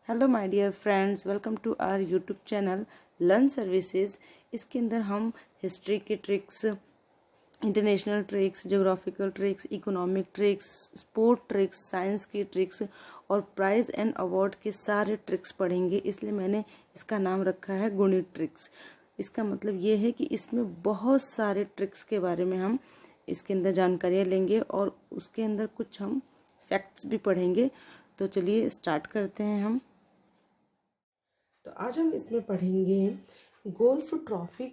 Hello my dear friends, welcome to our YouTube channel learn services. इसके अंदर हम history के tricks, international tricks, geographical tricks, economic tricks, sport tricks, science की tricks और prize and award के सारे tricks पढ़ेंगे। इसलिए मैंने इसका नाम रखा है गुणित ट्रिक्स। इसका मतलब ये है कि इसमें बहुत सारे ट्रिक्स के बारे में हम इसके अंदर जानकारियाँ लेंगे और उसके अंदर कुछ हम फैक्ट्स भी पढ़ेंगे। तो चलिए स्टार्ट करते हैं हम। तो आज हम इसमें पढ़ेंगे गोल्फ ट्रॉफी।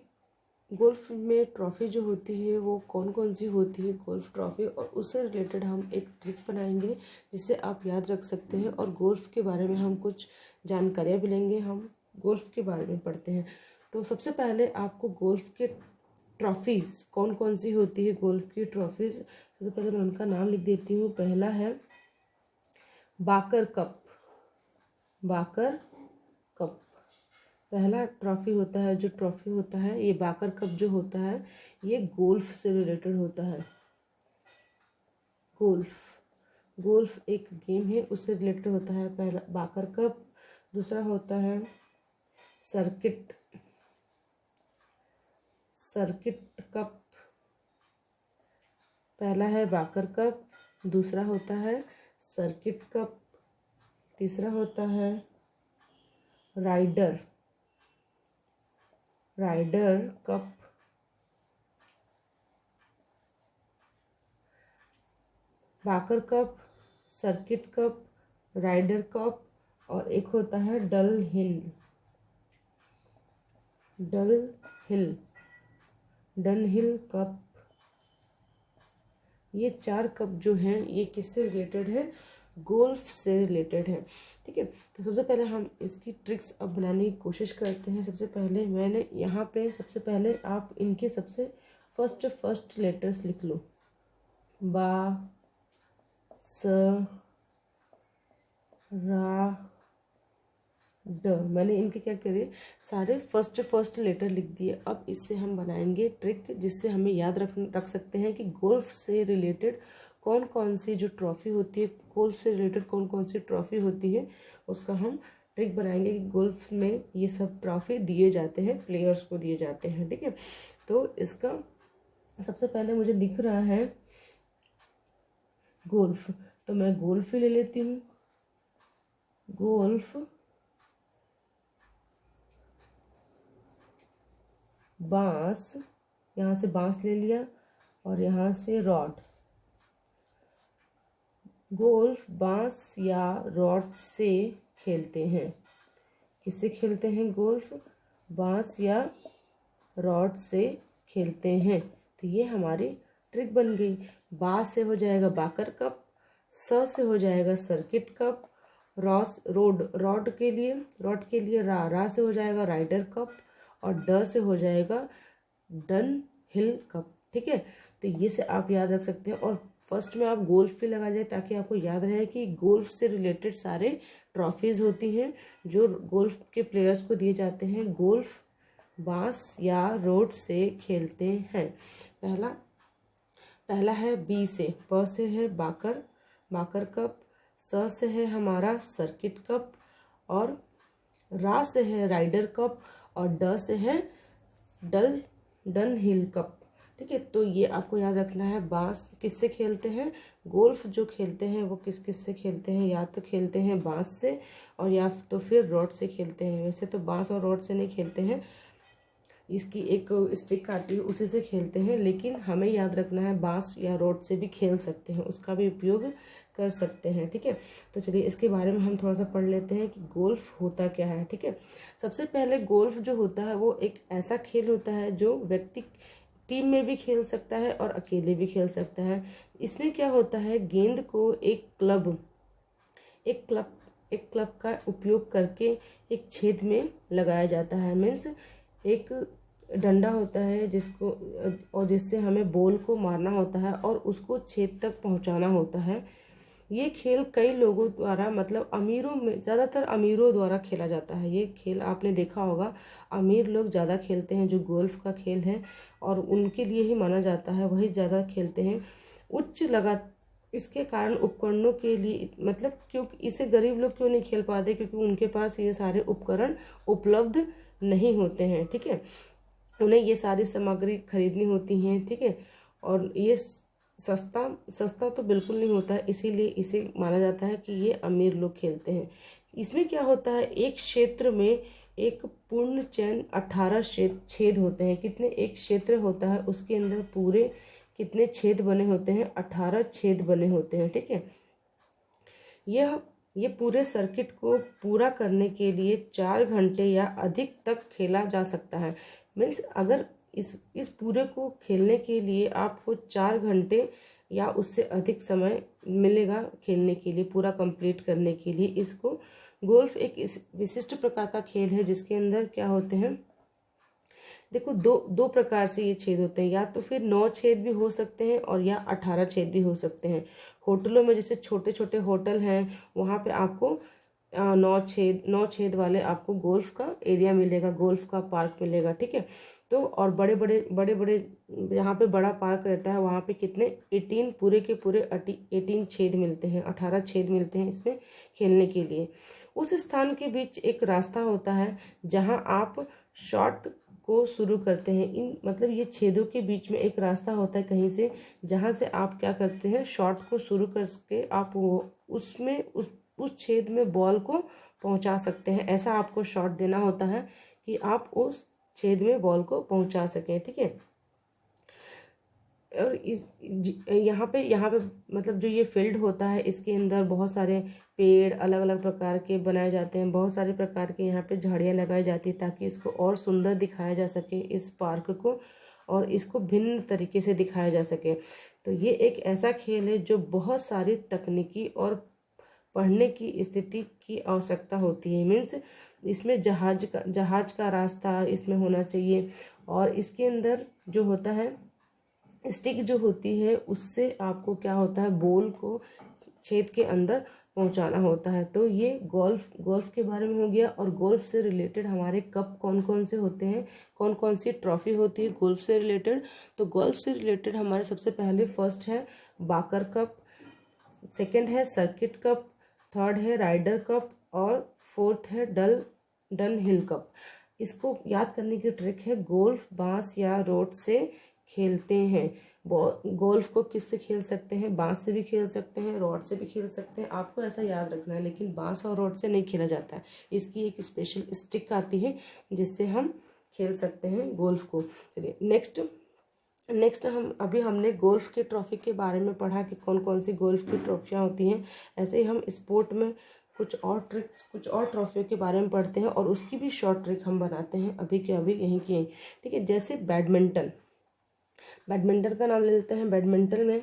गोल्फ में ट्रॉफी जो होती है वो कौन कौन सी होती है गोल्फ ट्रॉफी, और उससे रिलेटेड हम एक ट्रिक बनाएंगे जिसे आप याद रख सकते हैं। और गोल्फ के बारे में हम कुछ जानकारियाँ भी लेंगे। हम गोल्फ के बारे में पढ़ते हैं। तो सबसे पहले आपको गोल्फ के ट्रॉफीज़ कौन कौन सी होती है। गोल्फ की ट्रॉफीज़ सबसे पहले मैं उनका नाम लिख देती हूँ। पहला है बाकर कप। बाकर कप पहला ट्रॉफी होता है। जो ट्रॉफी होता है ये बाकर कप जो होता है ये गोल्फ से रिलेटेड होता है। गोल्फ एक गेम है, उससे रिलेटेड होता है पहला बाकर कप। दूसरा होता है सर्किट कप। पहला है बाकर कप, दूसरा होता है सर्किट कप, तीसरा होता है Ryder Cup, Barker Cup, Circuit Cup, Ryder Cup, और एक होता है डल हिल कप। ये 4 कप जो हैं ये किससे रिलेटेड है? गोल्फ से रिलेटेड है। ठीक है, तो सबसे पहले हम इसकी ट्रिक्स अब बनाने की कोशिश करते हैं। सबसे पहले मैंने यहाँ पे सबसे पहले आप इनके सबसे फर्स्ट लेटर्स लिख लो। बा, स, रा, ड। मैंने इनके क्या करे सारे फर्स्ट लेटर लिख दिए। अब इससे हम बनाएंगे ट्रिक जिससे हमें याद रख सकते हैं कि गोल्फ से रिलेटेड कौन कौन सी जो ट्रॉफी होती है, गोल्फ से रिलेटेड कौन कौन सी ट्रॉफी होती है, उसका हम ट्रिक बनाएंगे कि गोल्फ में ये सब ट्रॉफी दिए जाते हैं, प्लेयर्स को दिए जाते हैं। ठीक है, तो इसका सबसे पहले मुझे दिख रहा है गोल्फ, तो मैं गोल्फ ही ले लेती हूँ। गोल्फ, बांस, यहाँ से बांस ले लिया और यहाँ से रॉड। गोल्फ बांस या रॉड से खेलते हैं। किससे खेलते हैं? गोल्फ बांस या रॉड से खेलते हैं। तो ये हमारी ट्रिक बन गई। बा से हो जाएगा बाकर कप, स से हो जाएगा सर्किट कप, रॉड के लिए रा से हो जाएगा राइडर कप, और ड से हो जाएगा डन हिल कप। ठीक है, तो ये से आप याद रख सकते हैं। और फर्स्ट में आप गोल्फ पे लगा जाए ताकि आपको याद रहे कि गोल्फ से रिलेटेड सारे ट्रॉफीज होती हैं जो गोल्फ के प्लेयर्स को दिए जाते हैं। गोल्फ बांस या रोड से खेलते हैं। पहला है बी से, ब से है बाकर कप, स से है हमारा सर्किट कप, और रा से है राइडर कप, और ड से है डन हिल कप। ठीक है, तो ये आपको याद रखना है। बांस किससे खेलते हैं? गोल्फ जो खेलते हैं वो किस से खेलते हैं? या तो खेलते हैं बांस से और या तो फिर रॉड से खेलते हैं। वैसे तो बांस और रॉड से नहीं खेलते हैं, इसकी एक स्टिक आती है उसी से खेलते हैं, लेकिन हमें याद रखना है बांस या रॉड से भी खेल सकते हैं, उसका भी उपयोग कर सकते हैं। ठीक है, तो चलिए इसके बारे में हम थोड़ा सा पढ़ लेते हैं कि गोल्फ होता क्या है। ठीक है, सबसे पहले गोल्फ जो होता है वो एक ऐसा खेल होता है जो व्यक्ति टीम में भी खेल सकता है और अकेले भी खेल सकता है। इसमें क्या होता है, गेंद को एक क्लब का उपयोग करके एक छेद में लगाया जाता है। मीन्स एक डंडा होता है जिसको और जिससे हमें बॉल को मारना होता है और उसको छेद तक पहुंचाना होता है। ये खेल कई लोगों द्वारा, मतलब अमीरों में, ज़्यादातर अमीरों द्वारा खेला जाता है। ये खेल आपने देखा होगा, अमीर लोग ज़्यादा खेलते हैं जो गोल्फ का खेल है, और उनके लिए ही माना जाता है, वही ज़्यादा खेलते हैं। इसके कारण उपकरणों के लिए मतलब क्योंकि इसे गरीब लोग क्यों नहीं खेल पाते, क्योंकि उनके पास ये सारे उपकरण उपलब्ध नहीं होते हैं। ठीक है, उन्हें ये सारी सामग्री खरीदनी होती हैं। ठीक है, और ये सस्ता तो बिल्कुल नहीं होता है, इसीलिए इसे माना जाता है कि ये अमीर लोग खेलते हैं। इसमें क्या होता है, एक क्षेत्र में एक पूर्ण चयन 18 छेद होते हैं। कितने, एक क्षेत्र होता है उसके अंदर पूरे कितने छेद बने होते हैं, 18 छेद बने होते हैं। ठीक है, ये पूरे सर्किट को पूरा करने के लिए 4 घंटे या अधिक तक खेला जा सकता है। मीन्स अगर इस पूरे को खेलने के लिए आपको 4 घंटे या उससे अधिक समय मिलेगा खेलने के लिए, पूरा कंप्लीट करने के लिए। इसको गोल्फ एक विशिष्ट प्रकार का खेल है जिसके अंदर क्या होते हैं, देखो दो प्रकार से ये छेद होते हैं, या तो फिर 9 छेद भी हो सकते हैं और या 18 छेद भी हो सकते हैं। होटलों में जैसे छोटे छोटे होटल हैं वहाँ पे आपको 9 छेद वाले आपको गोल्फ का एरिया मिलेगा, गोल्फ का पार्क मिलेगा। ठीक है, तो और बड़े बड़े जहाँ पे बड़ा पार्क रहता है वहाँ पे कितने 18 पूरे के पूरे 18 छेद मिलते हैं, 18 छेद मिलते हैं इसमें खेलने के लिए। उस स्थान के बीच एक रास्ता होता है जहाँ आप शॉट को शुरू करते हैं। इन मतलब ये छेदों के बीच में एक रास्ता होता है कहीं से, जहाँ से आप क्या करते हैं, शॉट को शुरू करके आप वो उसमें उस छेद में बॉल को पहुंचा सकते हैं। ऐसा आपको शॉट देना होता है कि आप उस छेद में बॉल को पहुंचा सकें। ठीक है, और यहाँ पे मतलब जो ये फील्ड होता है इसके अंदर बहुत सारे पेड़ अलग अलग प्रकार के बनाए जाते हैं, बहुत सारे प्रकार के यहाँ पे झाड़ियाँ लगाई जाती है ताकि इसको और सुंदर दिखाया जा सके, इस पार्क को, और इसको भिन्न तरीके से दिखाया जा सके। तो ये एक ऐसा खेल है जो बहुत सारी तकनीकी और पढ़ने की स्थिति की आवश्यकता होती है। मीन्स इसमें जहाज का रास्ता इसमें होना चाहिए, और इसके अंदर जो होता है स्टिक जो होती है उससे आपको क्या होता है, बॉल को छेद के अंदर पहुंचाना होता है। तो ये गोल्फ के बारे में हो गया। और गोल्फ से रिलेटेड हमारे कप कौन कौन से होते हैं, कौन कौन सी ट्रॉफी होती है गोल्फ से रिलेटेड। तो गोल्फ से रिलेटेड हमारे सबसे पहले फर्स्ट है बाकर कप, सेकंड है सर्किट कप, थर्ड है राइडर कप, और फोर्थ है डन हिल कप। इसको याद करने की ट्रिक है, गोल्फ बांस या रोड से खेलते हैं। गोल्फ को किससे खेल सकते हैं, बांस से भी खेल सकते हैं, रॉड से भी खेल सकते हैं, आपको ऐसा याद रखना है। लेकिन बांस और रॉड से नहीं खेला जाता है, इसकी एक स्पेशल स्टिक आती है जिससे हम खेल सकते हैं गोल्फ को। चलिए नेक्स्ट हमने गोल्फ की ट्रॉफी के बारे में पढ़ा कि कौन कौन सी गोल्फ की ट्रॉफियाँ होती हैं। ऐसे ही हम स्पोर्ट में कुछ और ट्रॉफियों के बारे में पढ़ते हैं और उसकी भी शॉर्ट ट्रिक हम बनाते हैं अभी के अभी यहीं की यहीं। ठीक है, जैसे बैडमिंटन का नाम ले लेते हैं। बैडमिंटन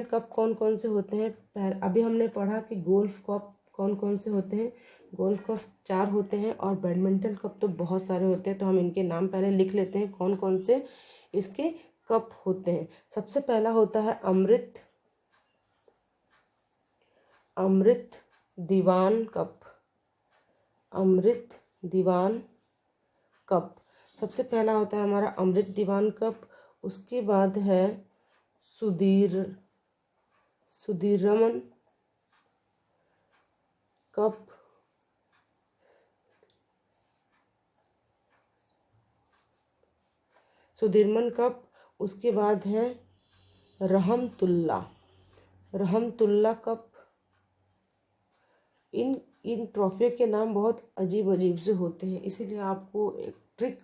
कप कौन कौन से होते हैं। अभी हमने पढ़ा कि गोल्फ कप कौन कौन से होते हैं, गोल्फ कप 4 होते हैं और बैडमिंटन कप तो बहुत सारे होते हैं। तो हम इनके नाम पहले लिख लेते हैं कौन कौन से इसके कप होते हैं। सबसे पहला होता है अमृत दीवान कप। सबसे पहला होता है हमारा अमृत दीवान कप। उसके बाद है सुधीरमन कप। उसके बाद है रहमतुल्ला कप। इन ट्रॉफियों के नाम बहुत अजीब से होते हैं, इसीलिए आपको एक ट्रिक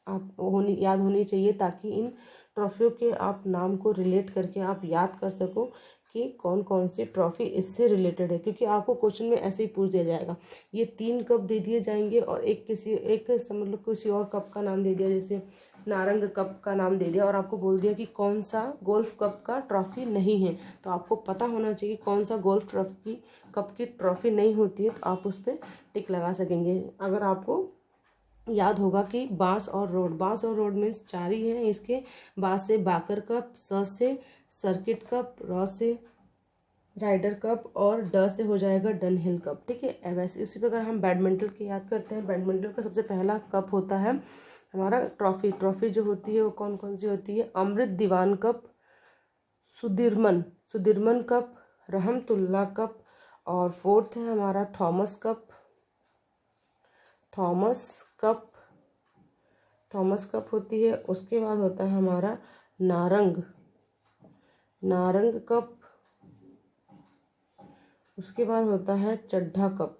याद होनी चाहिए ताकि इन ट्रॉफियों के आप नाम को रिलेट करके आप याद कर सको कि कौन कौन सी ट्रॉफी इससे रिलेटेड है। क्योंकि आपको क्वेश्चन में ऐसे ही पूछ दिया जाएगा, ये 3 कप दे दिए जाएंगे और मतलब किसी और कप का नाम दे दिया, जैसे नारंग कप का नाम दे दिया और आपको बोल दिया कि कौन सा गोल्फ कप का ट्रॉफी नहीं है। तो आपको पता होना चाहिए कौन सा गोल्फ कप की ट्रॉफी नहीं होती है, तो आप उस पर टिक लगा सकेंगे। अगर आपको याद होगा कि बांस और रोड मीन्स 4 ही हैं इसके। बांस से बाकर कप, स से सर्किट कप, र से राइडर कप, और ड से हो जाएगा डनहिल कप। ठीक है, वैसे इसी प्रकार हम बैडमिंटन की याद करते हैं। बैडमिंटन का सबसे पहला कप होता है हमारा ट्रॉफी। ट्रॉफी जो होती है वो कौन कौन सी होती है? Amrit Diwan Cup, Sudirman Cup, Rahimtoola Cup, और फोर्थ है हमारा थॉमस कप। थॉमस कप होती है। उसके बाद होता है हमारा नारंग कप। उसके बाद होता है चड्ढा कप।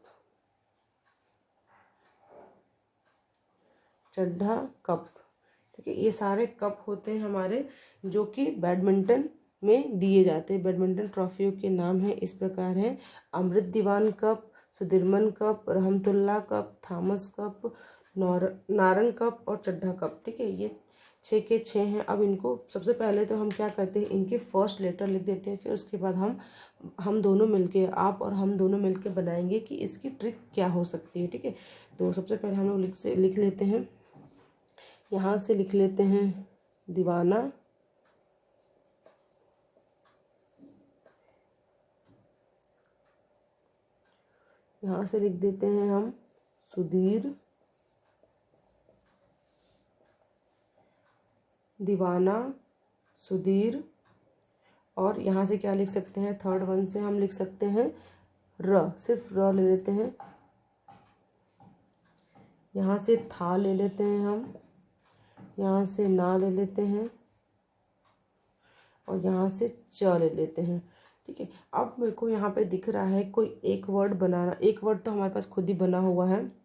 ठीक है, ये सारे कप होते हैं हमारे जो कि बैडमिंटन में दिए जाते हैं। बैडमिंटन ट्रॉफियों के नाम है इस प्रकार है: Amrit Diwan Cup, Sudirman Cup, Rahimtoola Cup, Thomas Cup, Narang Cup और चड्ढा कप। ठीक है, ये 6 के 6 हैं। अब इनको सबसे पहले तो हम क्या करते हैं, इनके फर्स्ट लेटर लिख देते हैं, फिर उसके बाद हम दोनों मिलके, आप और हम दोनों मिलके बनाएंगे कि इसकी ट्रिक क्या हो सकती है। ठीक है, तो सबसे पहले हम लोग लिख लेते हैं, यहाँ से लिख लेते हैं दीवाना, यहाँ से लिख देते हैं हम सुधीर, दीवाना, सुधीर, और यहाँ से क्या लिख सकते हैं, थर्ड वन से हम लिख सकते हैं सिर्फ र ले लेते हैं। यहाँ से था ले लेते हैं हम, यहाँ से ना ले लेते हैं, और यहाँ से च ले लेते हैं। ठीक है, अब मेरे को यहाँ पे दिख रहा है कोई एक वर्ड बनाना। एक वर्ड तो हमारे पास खुद ही बना हुआ है।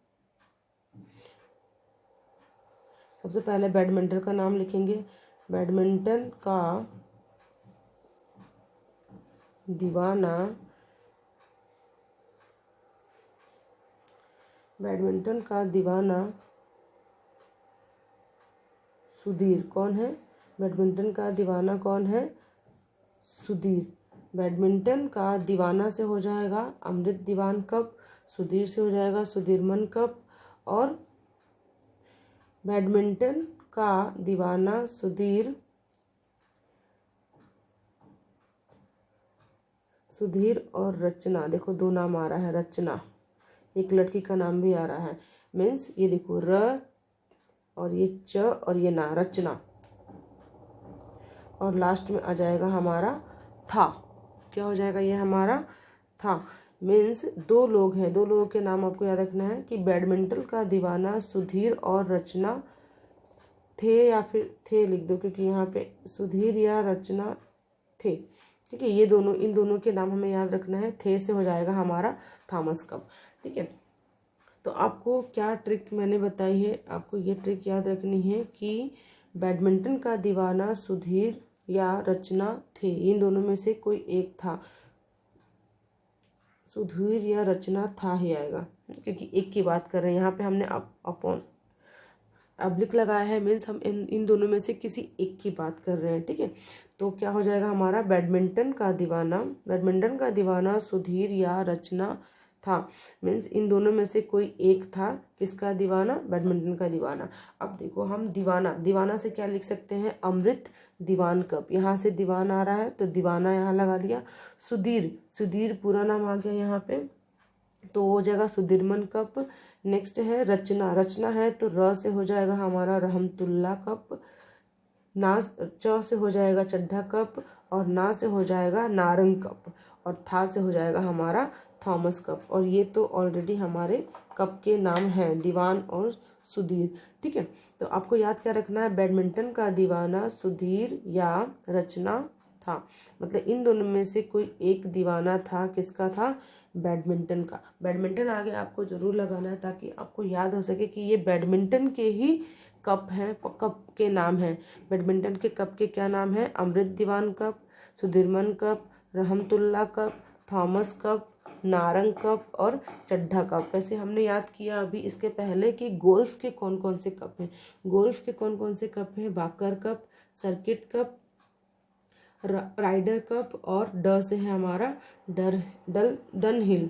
सबसे पहले बैडमिंटन का नाम लिखेंगे। बैडमिंटन का दीवाना सुधीर। कौन है? बैडमिंटन का दीवाना कौन है? सुधीर। बैडमिंटन का दीवाना से हो जाएगा अमृत दीवान कप, सुधीर से हो जाएगा सुधीरमन कप, और बैडमिंटन का दीवाना सुधीर और रचना। देखो 2 नाम आ रहा है, रचना, एक लड़की का नाम भी आ रहा है। मीन्स ये देखो र और ये च और ये ना, रचना, और लास्ट में आ जाएगा हमारा था। क्या हो जाएगा? ये हमारा था। मीन्स 2 लोग हैं, 2 लोगों के नाम आपको याद रखना है कि बैडमिंटन का दीवाना सुधीर और रचना थे, या फिर थे लिख दो क्योंकि यहाँ पे सुधीर या रचना थे। ठीक है, ये दोनों, इन दोनों के नाम हमें याद रखना है। थे से हो जाएगा हमारा थॉमस कप। ठीक है, तो आपको क्या ट्रिक मैंने बताई है, आपको ये ट्रिक याद रखनी है कि बैडमिंटन का दीवाना सुधीर या रचना थे, इन दोनों में से कोई एक था। सुधीर या रचना था ही आएगा क्योंकि एक की बात कर रहे हैं। यहाँ पे हमने अपॉन अब्लिक लगाया है, मीन्स हम इन दोनों में से किसी एक की बात कर रहे हैं। ठीक है, तो क्या हो जाएगा हमारा बैडमिंटन का दीवाना सुधीर या रचना था। मीन्स इन दोनों में से कोई एक था। किसका दीवाना? बैडमिंटन का दीवाना। अब देखो हम दीवाना से क्या लिख सकते हैं? अमृत दीवान कप। यहाँ से दीवान आ रहा है तो दीवाना यहाँ लगा दिया। सुधीर पूरा नाम आ गया यहाँ पे, तो हो जाएगा सुधीरमन कप। नेक्स्ट है रचना है तो र से हो जाएगा हमारा रहमतुल्ला कप, ना च से हो जाएगा चड्ढा कप, और ना से हो जाएगा नारंग कप, और था से हो जाएगा हमारा थॉमस कप। और ये तो ऑलरेडी हमारे कप के नाम हैं, दीवान और सुधीर। ठीक है, तो आपको याद क्या रखना है? बैडमिंटन का दीवाना सुधीर या रचना था, मतलब इन दोनों में से कोई एक दीवाना था। किसका था? बैडमिंटन का। बैडमिंटन आगे आपको जरूर लगाना है ताकि आपको याद हो सके कि ये बैडमिंटन के ही कप हैं, कप के नाम हैं। बैडमिंटन के कप के क्या नाम हैं? Amrit Diwan Cup, Sudirman Cup, Rahimtoola Cup, Thomas Cup, Narang Cup और चड्ढा कप। वैसे हमने याद किया अभी इसके पहले कि गोल्फ के कौन कौन से कप हैं। गोल्फ के कौन कौन से कप हैं? Barker Cup, Circuit Cup, Ryder Cup, और ड से है हमारा डनहिल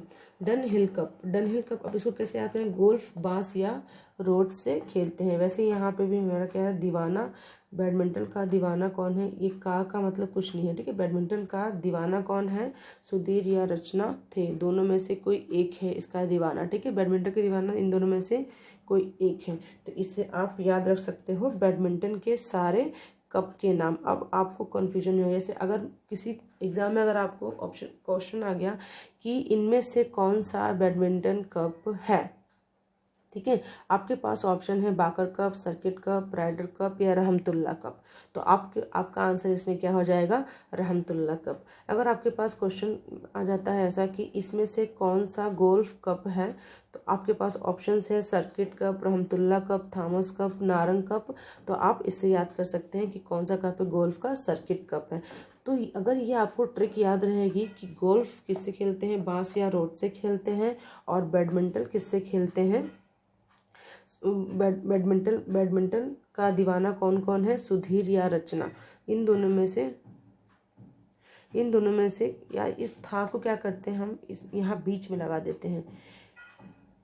कप। अब इसको कैसे आते हैं, गोल्फ, बांस या रोड से खेलते हैं। वैसे यहाँ पे भी हमारा क्या है, दीवाना, बैडमिंटन का दीवाना कौन है, ये का मतलब कुछ नहीं है, ठीक है। बैडमिंटन का दीवाना कौन है, सुधीर या रचना थे, दोनों में से कोई एक है इसका दीवाना, ठीक है। बैडमिंटन के दीवाना इन दोनों में से कोई एक है। तो इससे आप याद रख सकते हो बैडमिंटन के सारे कप के नाम। अब आपको कन्फ्यूजन नहीं हो, जैसे अगर किसी एग्जाम में अगर आपको ऑप्शन क्वेश्चन आ गया कि इनमें से कौन सा बैडमिंटन कप है, ठीक है, आपके पास ऑप्शन है Barker Cup, Circuit Cup, Ryder Cup या रहमतुल्ला कप, तो आपका आंसर इसमें क्या हो जाएगा, रहमतुल्ला कप। अगर आपके पास क्वेश्चन आ जाता है ऐसा कि इसमें से कौन सा गोल्फ कप है, तो आपके पास ऑप्शंस है circuit cup, Rahimtoola Cup, Thomas Cup, Narang cup. तो आप इससे याद कर सकते हैं कि कौन सा कप है, गोल्फ का सर्किट कप है। तो अगर ये आपको ट्रिक याद रहेगी कि गोल्फ किससे खेलते हैं, बांस या रोड से खेलते हैं, और बैडमिंटन किससे खेलते हैं, बैडमिंटन का दीवाना कौन कौन है, सुधीर या रचना, इन दोनों में से या इस था को क्या करते हैं हम, इस यहाँ बीच में लगा देते हैं,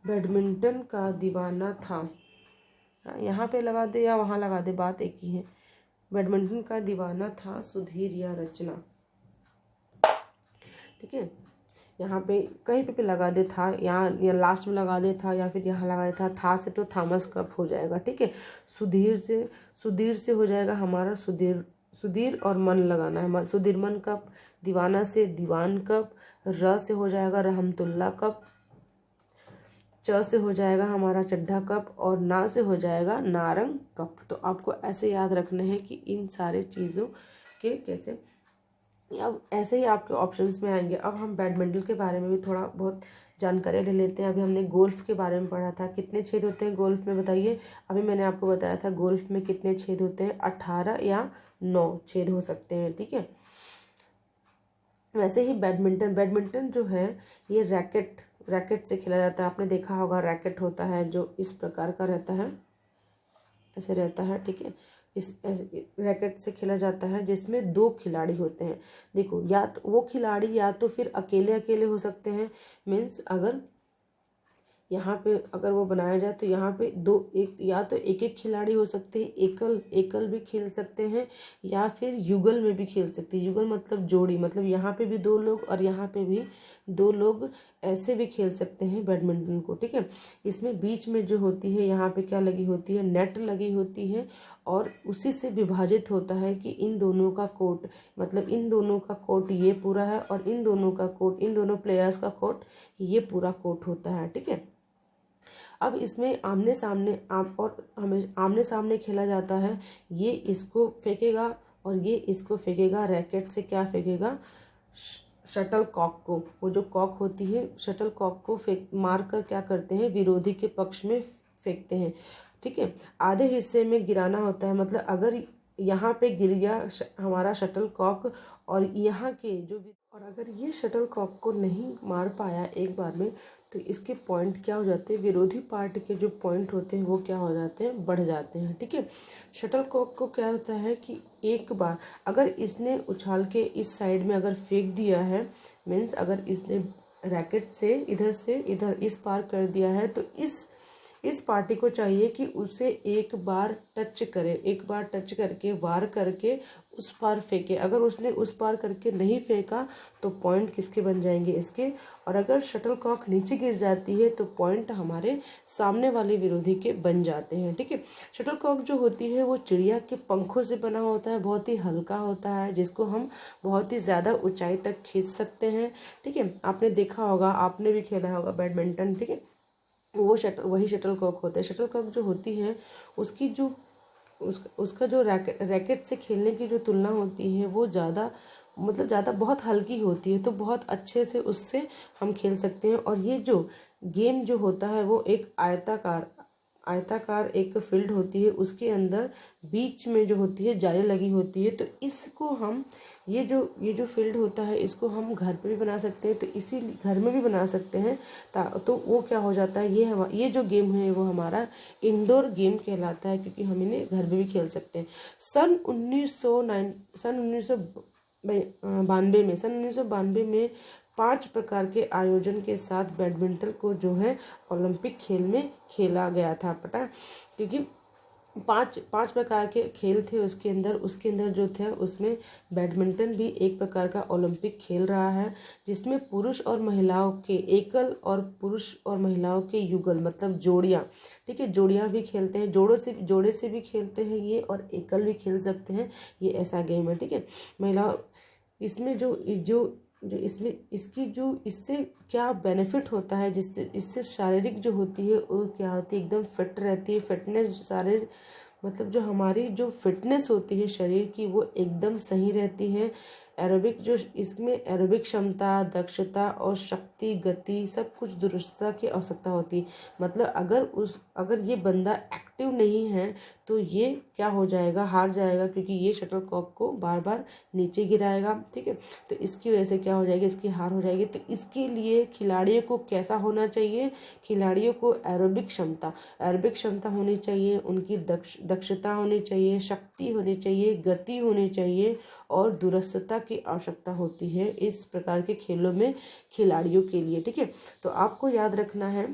बैडमिंटन का दीवाना था, यहाँ पे लगा दे या वहाँ लगा दे, बात एक ही है। बैडमिंटन का दीवाना था सुधीर या रचना, ठीक है। यहाँ पे कहीं पे लगा दे था, यहाँ या लास्ट में लगा दे था, या फिर यहाँ लगा दे था से तो थॉमस कप हो जाएगा, ठीक है। सुधीर से हो जाएगा हमारा सुधीर और मन लगाना है, सुधीरमन कप। दीवाना से दीवान कप, र से हो जाएगा रहमतुल्ला कप, च से हो जाएगा हमारा चड्ढा कप, और ना से हो जाएगा नारंग कप। तो आपको ऐसे याद रखना है कि इन सारे चीज़ों के कैसे, अब ऐसे ही आपके ऑप्शंस में आएंगे। अब हम बैडमिंटन के बारे में भी थोड़ा बहुत जानकारी ले लेते हैं। अभी हमने गोल्फ के बारे में पढ़ा था, कितने छेद होते हैं गोल्फ में बताइए। अभी मैंने आपको बताया था गोल्फ में कितने छेद होते हैं, 18 या 9 छेद हो सकते हैं, ठीक है। वैसे ही बैडमिंटन जो है ये रैकेट से खेला जाता है। आपने देखा होगा रैकेट होता है जो इस प्रकार का रहता है, ऐसे रहता है, ठीक है। इस रैकेट से खेला जाता है जिसमें 2 खिलाड़ी होते हैं। देखो, या तो वो खिलाड़ी या तो फिर अकेले हो सकते हैं, मीन्स अगर यहाँ पे अगर वो बनाया जाए तो यहाँ पे या तो एक खिलाड़ी हो सकते हैं, एकल भी खेल सकते हैं, या फिर युगल में भी खेल सकते हैं। युगल मतलब जोड़ी, मतलब यहाँ पे भी 2 लोग और यहाँ पे भी 2 लोग, ऐसे भी खेल सकते हैं बैडमिंटन को, ठीक है। इसमें बीच में जो होती है यहाँ पे क्या लगी होती है, नेट लगी होती है, और उसी से विभाजित होता है कि इन दोनों का कोर्ट, मतलब इन दोनों का कोर्ट ये पूरा है, और इन दोनों का कोर्ट, इन दोनों प्लेयर्स का कोर्ट ये पूरा कोर्ट होता है, ठीक है। अब इसमें आमने सामने खेला जाता है। ये इसको फेंकेगा और ये इसको फेंकेगा, रैकेट से क्या फेंकेगा, शटल कॉक को। वो जो कॉक होती है शटल कॉक को मार कर क्या करते हैं, विरोधी के पक्ष में फेंकते हैं, ठीक है। आधे हिस्से में गिराना होता है, मतलब अगर यहाँ पे गिर गया हमारा शटल कॉक, और यहाँ के जो, और अगर ये शटल कॉक को नहीं मार पाया एक बार में, तो इसके पॉइंट क्या हो जाते हैं, विरोधी पार्टी के जो पॉइंट होते हैं वो क्या हो जाते हैं, बढ़ जाते हैं, ठीक है। शटल कॉक को क्या होता है कि एक बार अगर इसने उछाल के इस साइड में अगर फेंक दिया है, मीन्स अगर इसने रैकेट से इधर इस पार कर दिया है, तो इस पार्टी को चाहिए कि उसे एक बार टच करके वार करके उस पार फेंके। अगर उसने उस पार करके नहीं फेंका तो पॉइंट किसके बन जाएंगे, इसके। और अगर शटल कॉक नीचे गिर जाती है तो पॉइंट हमारे सामने वाले विरोधी के बन जाते हैं, ठीक है। शटल कॉक जो होती है वो चिड़िया के पंखों से बना होता है, बहुत ही हल्का होता है, जिसको हम बहुत ही ज़्यादा ऊंचाई तक खींच सकते हैं, ठीक है। आपने देखा होगा, आपने भी खेला होगा बैडमिंटन, ठीक है। वही शटल कॉक होता है। शटल कॉक जो होती है उसकी जो उसका जो रैकेट से खेलने की जो तुलना होती है वो ज़्यादा बहुत हल्की होती है, तो बहुत अच्छे से उससे हम खेल सकते हैं। और ये जो गेम जो होता है वो एक आयताकार एक फील्ड होती है, उसके अंदर बीच में जो होती है जाली लगी होती है। तो इसको हम ये जो फील्ड होता है इसको हम घर पे भी बना सकते हैं, तो इसी घर में भी बना सकते हैं। तो वो क्या हो जाता है, ये जो गेम है वो हमारा इंडोर गेम कहलाता है, क्योंकि हम इन्हें घर में भी खेल सकते हैं। सन 19 92 में, सन 1992 में 5 प्रकार के आयोजन के साथ बैडमिंटन को जो है ओलंपिक खेल में खेला गया था। पता, क्योंकि पांच प्रकार के खेल थे उसके अंदर जो थे उसमें बैडमिंटन भी एक प्रकार का ओलंपिक खेल रहा है, जिसमें पुरुष और महिलाओं के एकल और पुरुष और महिलाओं के युगल मतलब जोड़ियाँ, ठीक है, जोड़ियाँ भी खेलते हैं, जोड़े से भी खेलते हैं ये, और एकल भी खेल सकते हैं, ये ऐसा गेम है, ठीक है। महिला इसमें जो इसमें इसकी जो इससे क्या बेनिफिट होता है, जिससे इससे शारीरिक जो होती है वो क्या होती है, एकदम फिट रहती है, फिटनेस सारे मतलब जो हमारी जो फिटनेस होती है शरीर की वो एकदम सही रहती है। एरोबिक जो इसमें एरोबिक क्षमता, दक्षता और शक्ति, गति सब कुछ दुरुस्तता की आवश्यकता होती है। मतलब अगर ये बंदा एक्टिव नहीं है तो ये क्या हो जाएगा, हार जाएगा, क्योंकि ये शटलकॉक को बार बार नीचे गिराएगा, ठीक है। तो इसकी वजह से क्या हो जाएगी, इसकी हार हो जाएगी। तो इसके लिए खिलाड़ियों को कैसा होना चाहिए, खिलाड़ियों को एरोबिक क्षमता होनी चाहिए, उनकी दक्षता होनी चाहिए, शक्ति होनी चाहिए, गति होनी चाहिए और दूरस्थता की आवश्यकता होती है इस प्रकार के खेलों में खिलाड़ियों के लिए, ठीक है। तो आपको याद रखना है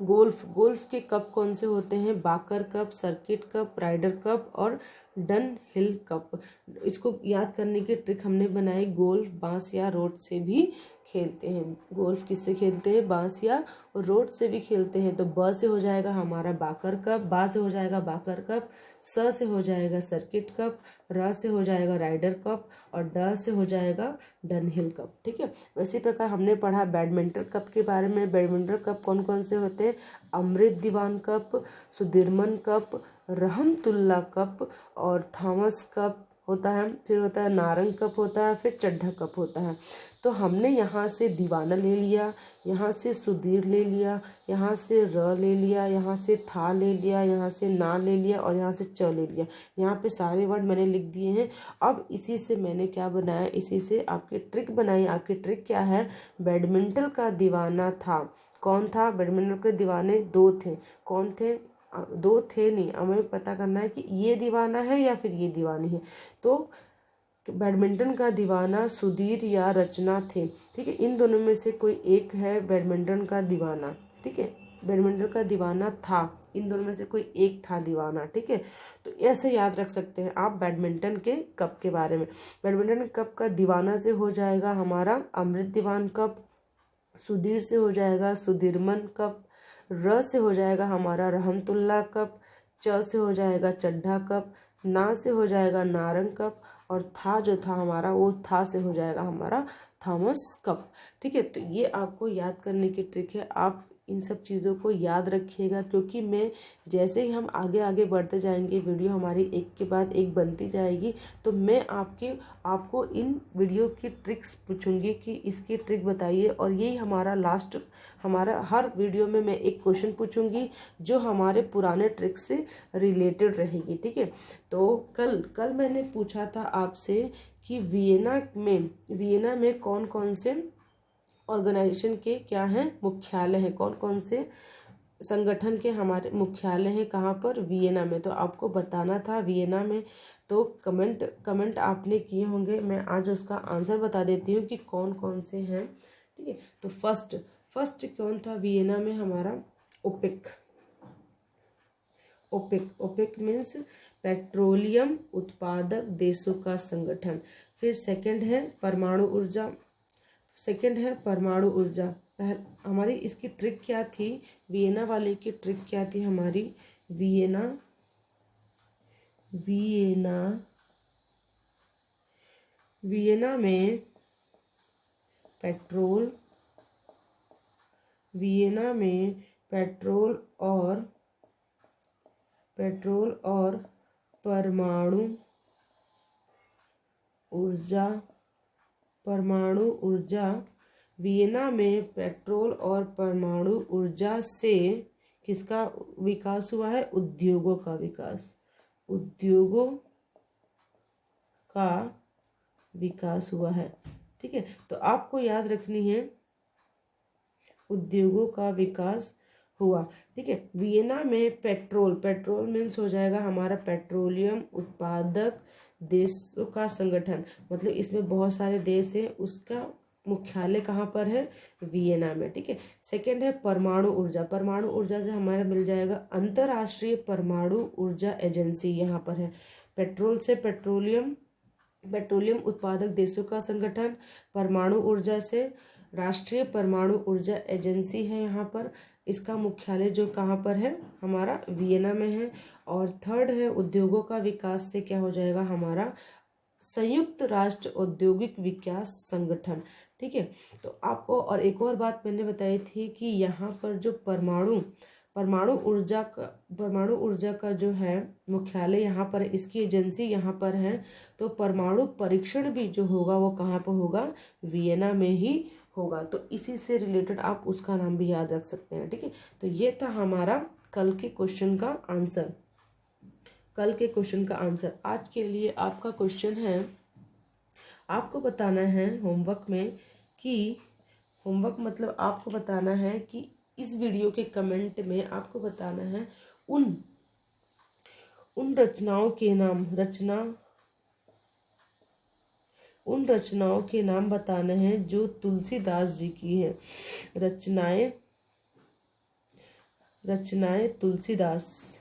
गोल्फ के कप कौन से होते हैं, Barker Cup, Circuit Cup, Ryder Cup और डन हिल कप। इसको याद करने की ट्रिक हमने बनाई, गोल्फ बांस या रोड से भी खेलते हैं। गोल्फ किससे खेलते हैं, बांस या रोड से भी खेलते हैं। तो ब से हो जाएगा हमारा बाकर कप, बा से हो जाएगा बाकर कप, स से हो जाएगा सर्किट कप, र से हो जाएगा राइडर कप और ड से हो जाएगा डन हिल कप, ठीक है। इसी प्रकार हमने पढ़ा बैडमिंटन कप के बारे में। बैडमिंटन कप कौन कौन से होते हैं, Amrit Diwan Cup, Sudirman Cup, Rahimtoola Cup और थॉमस कप होता है, फिर होता है नारंग कप होता है, फिर चड्ढा कप होता है। तो हमने यहाँ से दीवाना ले लिया, यहाँ से सुधीर ले लिया, यहाँ से र ले लिया, यहाँ से था ले लिया, यहाँ से ना ले लिया और यहाँ से च ले लिया। यहाँ पे सारे वर्ड मैंने लिख दिए हैं। अब इसी से मैंने क्या बनाया, इसी से आपकी ट्रिक बनाई। आपकी ट्रिक क्या है, बैडमिंटन का दीवाना था, कौन था, बैडमिंटन के दीवाने 2 थे, कौन थे, 2 थे नहीं, हमें पता करना है कि ये दीवाना है या फिर ये दीवानी है। तो बैडमिंटन का दीवाना सुधीर या रचना थे, ठीक है। इन दोनों में से कोई एक है बैडमिंटन का दीवाना, ठीक है। बैडमिंटन का दीवाना था, इन दोनों में से कोई एक था दीवाना, ठीक है। तो ऐसे याद रख सकते हैं आप बैडमिंटन के कप के बारे में। बैडमिंटन कप का दीवाना से हो जाएगा हमारा अमृत दीवान कप, सुधीर से हो जाएगा सुधीरमन कप, र से हो जाएगा हमारा रहमतुल्ला कप, च से हो जाएगा चड्ढा कप, ना से हो जाएगा नारंग कप और था जो था हमारा वो था से हो जाएगा हमारा थॉमस कप, ठीक है। तो ये आपको याद करने की ट्रिक है। आप इन सब चीज़ों को याद रखिएगा, क्योंकि मैं जैसे ही हम आगे आगे बढ़ते जाएंगे, वीडियो हमारी एक के बाद एक बनती जाएगी, तो मैं आपको इन वीडियो की ट्रिक्स पूछूंगी कि इसकी ट्रिक बताइए। और यही हमारा हर वीडियो में मैं एक क्वेश्चन पूछूंगी जो हमारे पुराने ट्रिक्स से रिलेटेड रहेगी, ठीक है। तो कल मैंने पूछा था आपसे कि वियना में कौन कौन से ऑर्गेनाइजेशन के क्या हैं मुख्यालय हैं, कौन कौन से संगठन के हमारे मुख्यालय हैं, कहाँ पर, वियना में। तो आपको बताना था वियना में। तो कमेंट आपने किए होंगे, मैं आज उसका आंसर बता देती हूँ कि कौन कौन से हैं, ठीक है। तो फर्स्ट कौन था वियना में हमारा, ओपेक मीन्स पेट्रोलियम उत्पादक देशों का संगठन। फिर सेकंड है परमाणु ऊर्जा। हमारी इसकी ट्रिक क्या थी, वियना वाले की ट्रिक क्या थी हमारी, वियना में पेट्रोल और परमाणु ऊर्जा वियना में पेट्रोल और परमाणु ऊर्जा से किसका विकास हुआ है, उद्योगों का विकास हुआ है, ठीक है। तो आपको याद रखनी है उद्योगों का विकास हुआ। ठीक है, वियना में पेट्रोल मीन्स हो जाएगा हमारा पेट्रोलियम उत्पादक देशों का संगठन, मतलब इसमें बहुत सारे देश हैं, उसका मुख्यालय कहाँ पर है, वियना में। ठीक है, सेकंड है परमाणु ऊर्जा से हमारा मिल जाएगा अंतरराष्ट्रीय परमाणु ऊर्जा एजेंसी, यहाँ पर है। पेट्रोल से पेट्रोलियम उत्पादक देशों का संगठन, परमाणु ऊर्जा से राष्ट्रीय परमाणु ऊर्जा एजेंसी है यहाँ पर, इसका मुख्यालय जो कहाँ पर है, हमारा वियना में है। और थर्ड है उद्योगों का विकास से क्या हो जाएगा, हमारा संयुक्त राष्ट्र औद्योगिक विकास संगठन। ठीक है, तो आपको और एक और बात मैंने बताई थी कि यहाँ पर जो परमाणु ऊर्जा का जो है मुख्यालय यहाँ पर, इसकी एजेंसी यहाँ पर है, तो परमाणु परीक्षण भी जो होगा वो कहाँ पर होगा, वियना में ही होगा। तो इसी से रिलेटेड आप उसका नाम भी याद रख सकते हैं। ठीक है, तो ये था हमारा कल के क्वेश्चन का आंसर। आज के लिए आपका क्वेश्चन है, आपको बताना है होमवर्क में कि मतलब आपको बताना है कि इस वीडियो के कमेंट में आपको बताना है उन रचनाओं के नाम बताने हैं जो तुलसीदास जी की हैं। रचनाएं तुलसीदास,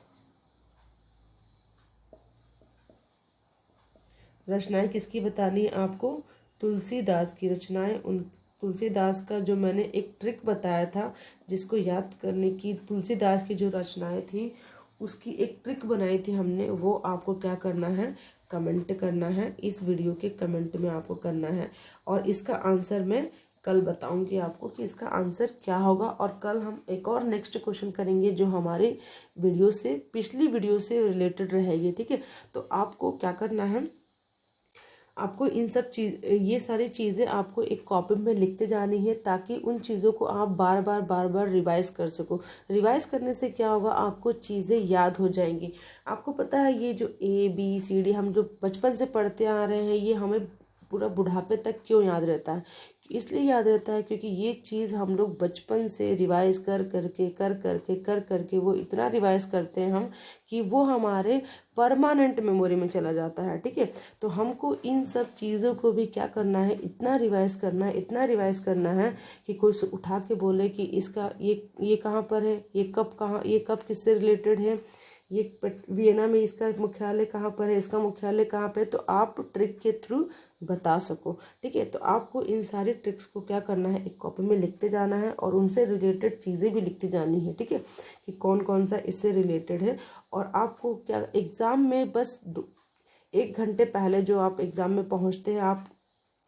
रचनाएं किसकी बतानी है आपको, तुलसीदास की रचनाएं। उन तुलसीदास का जो मैंने एक ट्रिक बताया था जिसको याद करने की, तुलसीदास की जो रचनाएं थी उसकी एक ट्रिक बनाई थी हमने, वो आपको क्या करना है, कमेंट करना है, इस वीडियो के कमेंट में आपको करना है। और इसका आंसर मैं कल बताऊंगी आपको कि इसका आंसर क्या होगा। और कल हम एक और नेक्स्ट क्वेश्चन करेंगे जो हमारे पिछली वीडियो से रिलेटेड रहेगी। ठीक है, तो आपको क्या करना है, आपको ये सारी चीज़ें आपको एक कॉपी में लिखते जानी है ताकि उन चीज़ों को आप बार बार रिवाइज कर सको। रिवाइज करने से क्या होगा, आपको चीज़ें याद हो जाएंगी। आपको पता है ये जो ABCD हम जो बचपन से पढ़ते आ रहे हैं, ये हमें पूरा बुढ़ापे तक क्यों याद रहता है, इसलिए याद रहता है क्योंकि ये चीज़ हम लोग बचपन से रिवाइज कर करके वो इतना रिवाइज करते हैं हम कि वो हमारे परमानेंट मेमोरी में चला जाता है। ठीक है, तो हमको इन सब चीज़ों को भी क्या करना है, इतना रिवाइज करना है कि कोई उठा के बोले कि इसका ये कहाँ पर है, ये कब किससे रिलेटेड है, ये वियना में इसका मुख्यालय कहाँ पर है, इसका मुख्यालय कहाँ पे है, तो आप ट्रिक के थ्रू बता सको। ठीक है, तो आपको इन सारी ट्रिक्स को क्या करना है, एक कॉपी में लिखते जाना है और उनसे रिलेटेड चीज़ें भी लिखती जानी है। ठीक है, कि कौन कौन सा इससे रिलेटेड है। और आपको क्या एग्ज़ाम में बस 1 घंटे पहले जो आप एग्ज़ाम में पहुँचते हैं, आप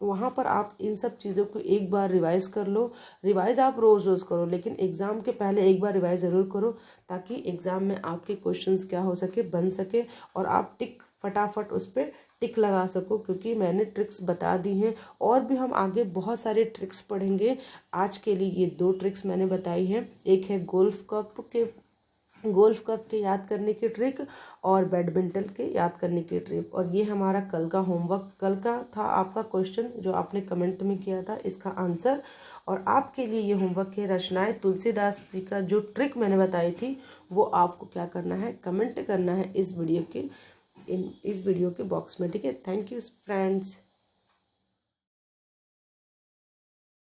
वहाँ पर आप इन सब चीज़ों को एक बार रिवाइज कर लो। रिवाइज आप रोज़ करो, लेकिन एग्ज़ाम के पहले एक बार रिवाइज ज़रूर करो ताकि एग्ज़ाम में आपके क्वेश्चंस क्या हो सके, बन सके और आप फटाफट उस पर टिक लगा सको, क्योंकि मैंने ट्रिक्स बता दी हैं। और भी हम आगे बहुत सारे ट्रिक्स पढ़ेंगे। आज के लिए ये 2 ट्रिक्स मैंने बताई हैं, एक है गोल्फ कप के याद करने की ट्रिक और बैडमिंटन के याद करने की ट्रिक। और ये हमारा कल का होमवर्क, कल का था आपका क्वेश्चन जो आपने कमेंट में किया था, इसका आंसर। और आपके लिए ये होमवर्क है, रचनाएं तुलसीदास जी का जो ट्रिक मैंने बताई थी वो आपको क्या करना है, कमेंट करना है इस वीडियो के बॉक्स में। ठीक है, थैंक यू फ्रेंड्स।